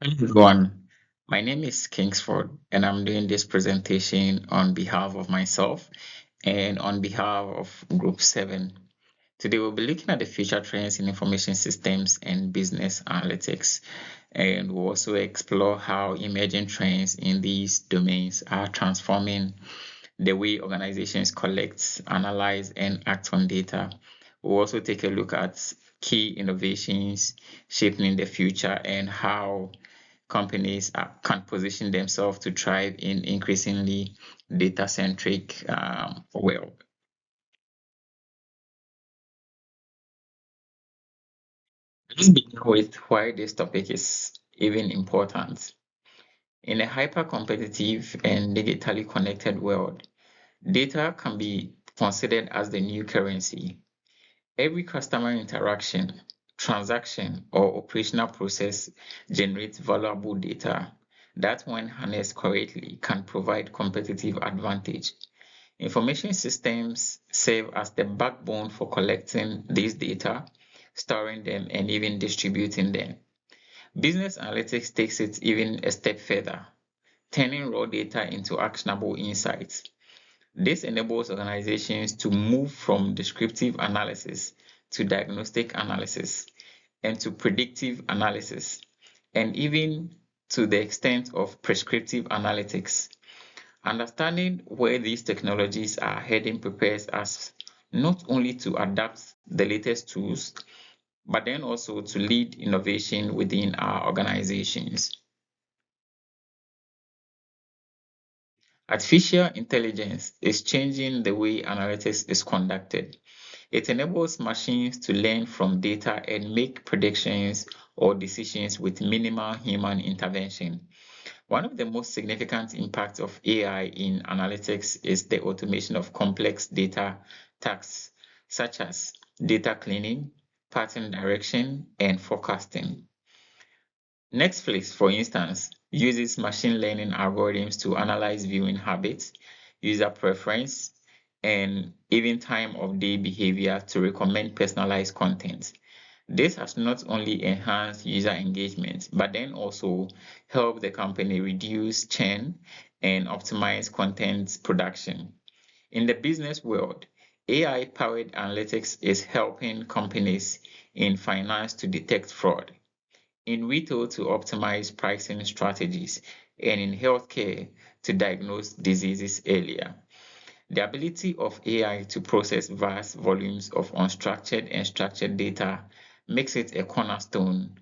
Hello everyone, my name is Kingsford and I'm doing this presentation on behalf of myself and on behalf of Group 7. Today we'll be looking at the future trends in information systems and business analytics, and we'll also explore how emerging trends in these domains are transforming the way organizations collect, analyze, and act on data. We'll also take a look at key innovations shaping the future and how companies can position themselves to thrive in increasingly data-centric world. Let's begin with why this topic is even important. In a hyper-competitive and digitally connected world, data can be considered as the new currency. Every customer interaction, transaction, or operational process generates valuable data that, when harnessed correctly, can provide competitive advantage. Information systems serve as the backbone for collecting these data, storing them, and even distributing them. Business analytics takes it even a step further, turning raw data into actionable insights. This enables organizations to move from descriptive analysis to diagnostic analysis and to predictive analysis, and even to the extent of prescriptive analytics. Understanding where these technologies are heading prepares us not only to adapt the latest tools, but then also to lead innovation within our organizations. Artificial intelligence is changing the way analytics is conducted. It enables machines to learn from data and make predictions or decisions with minimal human intervention. One of the most significant impacts of AI in analytics is the automation of complex data tasks, such as data cleaning, pattern direction, and forecasting. Netflix, for instance, uses machine learning algorithms to analyze viewing habits, user preference, and even time of day behavior to recommend personalized content. This has not only enhanced user engagement, but then also helped the company reduce churn and optimize content production. In the business world, AI-powered analytics is helping companies in finance to detect fraud, in retail to optimize pricing strategies, and in healthcare to diagnose diseases earlier. The ability of AI to process vast volumes of unstructured and structured data makes it a cornerstone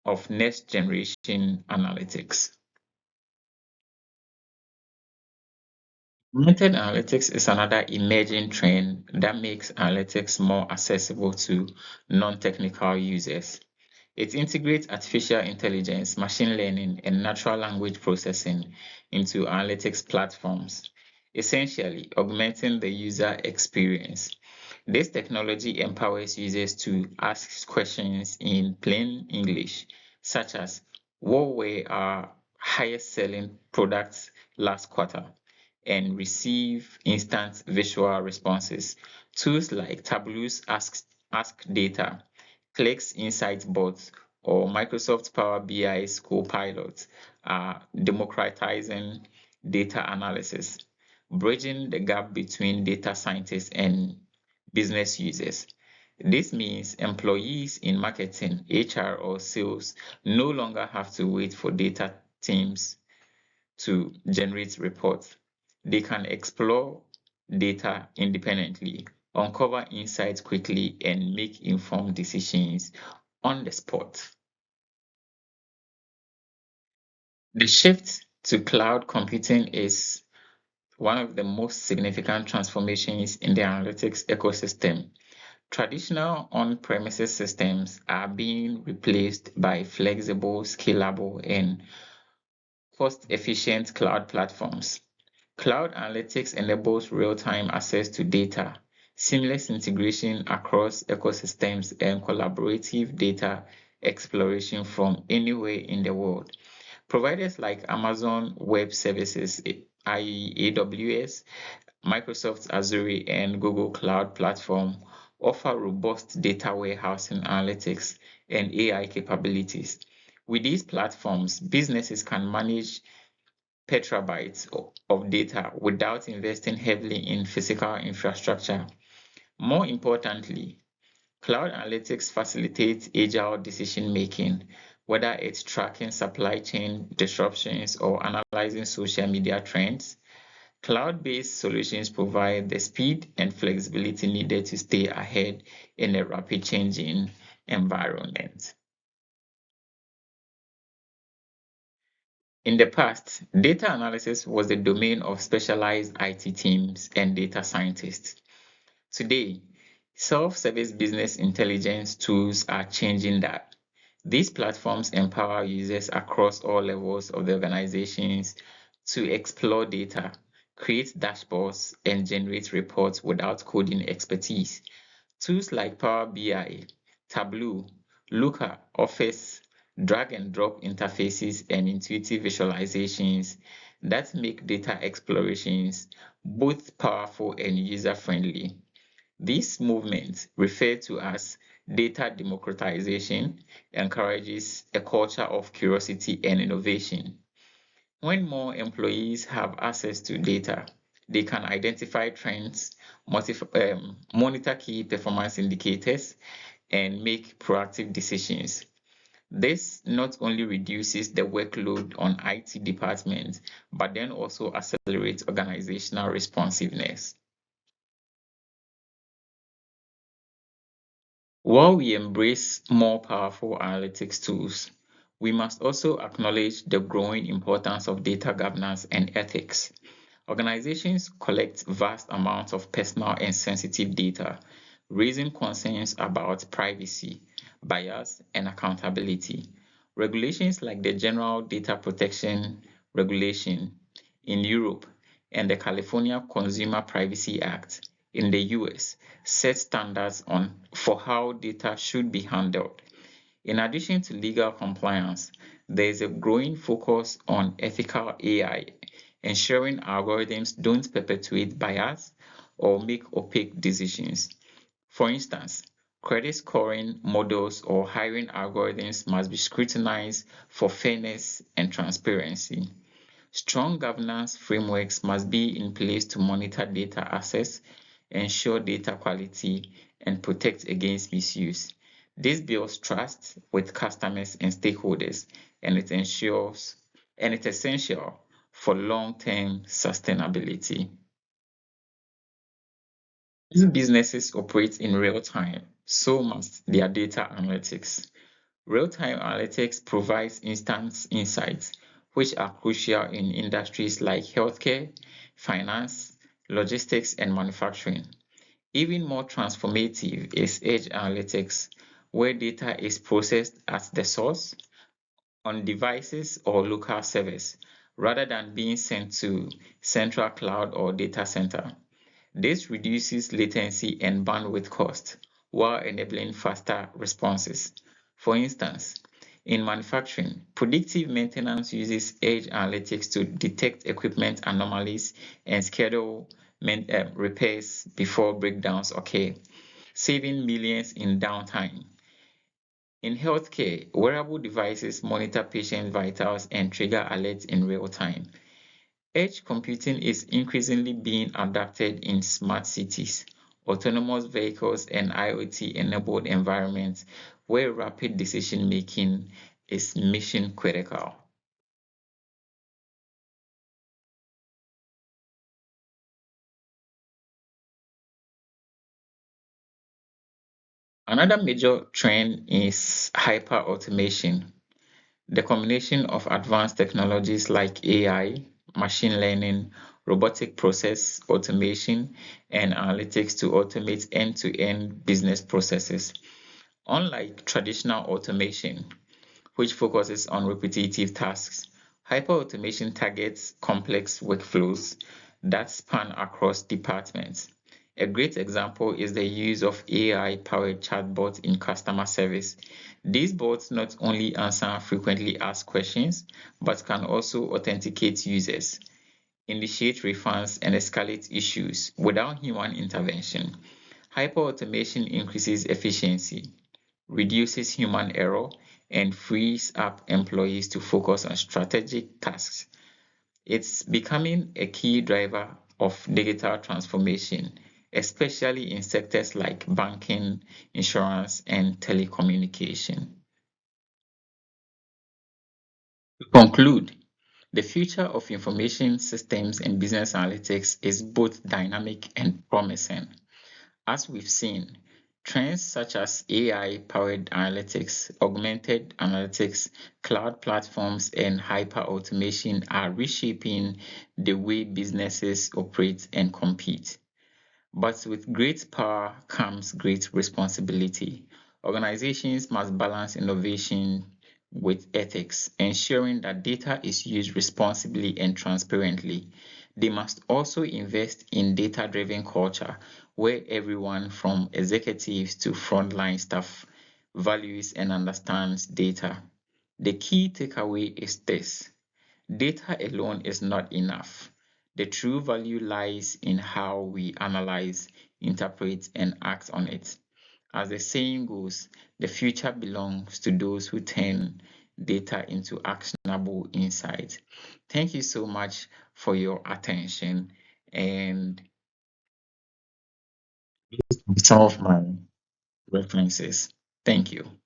of next generation analytics. Augmented analytics is another emerging trend that makes analytics more accessible to non-technical users. It integrates artificial intelligence, machine learning, and natural language processing into analytics platforms, essentially augmenting the user experience. This technology empowers users to ask questions in plain English, such as what were our highest selling products last quarter, and receive instant visual responses. Tools like Tableau's Ask Data, Qlik's Insight Bots, or Microsoft Power BI's Copilot are democratizing data analysis, bridging the gap between data scientists and business users. This means employees in marketing, HR, or sales no longer have to wait for data teams to generate reports. They can explore data independently, uncover insights quickly, and make informed decisions on the spot. The shift to cloud computing is one of the most significant transformations in the analytics ecosystem. Traditional on-premises systems are being replaced by flexible, scalable, and cost-efficient cloud platforms. Cloud analytics enables real-time access to data, seamless integration across ecosystems, and collaborative data exploration from anywhere in the world. Providers like Amazon Web Services, i.e., AWS, Microsoft Azure, and Google Cloud Platform offer robust data warehousing analytics and AI capabilities. With these platforms, businesses can manage petabytes of data without investing heavily in physical infrastructure. More importantly, cloud analytics facilitates agile decision making, whether it's tracking supply chain disruptions or analyzing social media trends. Cloud-based solutions provide the speed and flexibility needed to stay ahead in a rapid changing environment. In the past, data analysis was the domain of specialized IT teams and data scientists. Today, self-service business intelligence tools are changing that. These platforms empower users across all levels of the organizations to explore data, create dashboards, and generate reports without coding expertise. Tools like Power BI, Tableau, Looker, Office, drag and drop interfaces, and intuitive visualizations that make data explorations both powerful and user-friendly. This movement, referred to as data democratization, encourages a culture of curiosity and innovation. When more employees have access to data, they can identify trends, monitor key performance indicators, and make proactive decisions. This not only reduces the workload on IT departments, but then also accelerates organizational responsiveness. While we embrace more powerful analytics tools, we must also acknowledge the growing importance of data governance and ethics. Organizations collect vast amounts of personal and sensitive data, raising concerns about privacy, bias, and accountability. Regulations like the General Data Protection Regulation in Europe and the California Consumer Privacy Act in the US set standards for how data should be handled. In addition to legal compliance, there is a growing focus on ethical AI, ensuring algorithms don't perpetuate bias or make opaque decisions. For instance, credit scoring models or hiring algorithms must be scrutinized for fairness and transparency. Strong governance frameworks must be in place to monitor data access, ensure data quality, and protect against misuse. This builds trust with customers and stakeholders, and it's essential for long-term sustainability. As businesses operate in real time, so must their data analytics. Real-time analytics provides instant insights, which are crucial in industries like healthcare, finance, logistics, and manufacturing. Even more transformative is edge analytics, where data is processed at the source on devices or local servers rather than being sent to central cloud or data center. This reduces latency and bandwidth cost while enabling faster responses. For instance, in manufacturing, predictive maintenance uses edge analytics to detect equipment anomalies and schedule repairs before breakdowns occur, saving millions in downtime. In healthcare, wearable devices monitor patient vitals and trigger alerts in real time. Edge computing is increasingly being adapted in smart cities, autonomous vehicles, and IoT-enabled environments where rapid decision-making is mission critical. Another major trend is hyper-automation, the combination of advanced technologies like AI, machine learning, robotic process automation, and analytics to automate end-to-end business processes. Unlike traditional automation, which focuses on repetitive tasks, hyperautomation targets complex workflows that span across departments. A great example is the use of AI-powered chatbots in customer service. These bots not only answer frequently asked questions, but can also authenticate users, initiate refunds, and escalate issues without human intervention. Hyperautomation increases efficiency, reduces human error, and frees up employees to focus on strategic tasks. It's becoming a key driver of digital transformation, especially in sectors like banking, insurance, and telecommunication. To conclude, the future of information systems and business analytics is both dynamic and promising. As we've seen, trends such as AI-powered analytics, augmented analytics, cloud platforms, and hyper-automation are reshaping the way businesses operate and compete. But with great power comes great responsibility. Organizations must balance innovation with ethics, ensuring that data is used responsibly and transparently. They must also invest in data-driven culture where everyone from executives to frontline staff values and understands data. The key takeaway is this: data alone is not enough. The true value lies in how we analyze, interpret, and act on it. As the saying goes, the future belongs to those who turn data into actionable insight. Thank you so much for your attention, and some of my references. Thank you.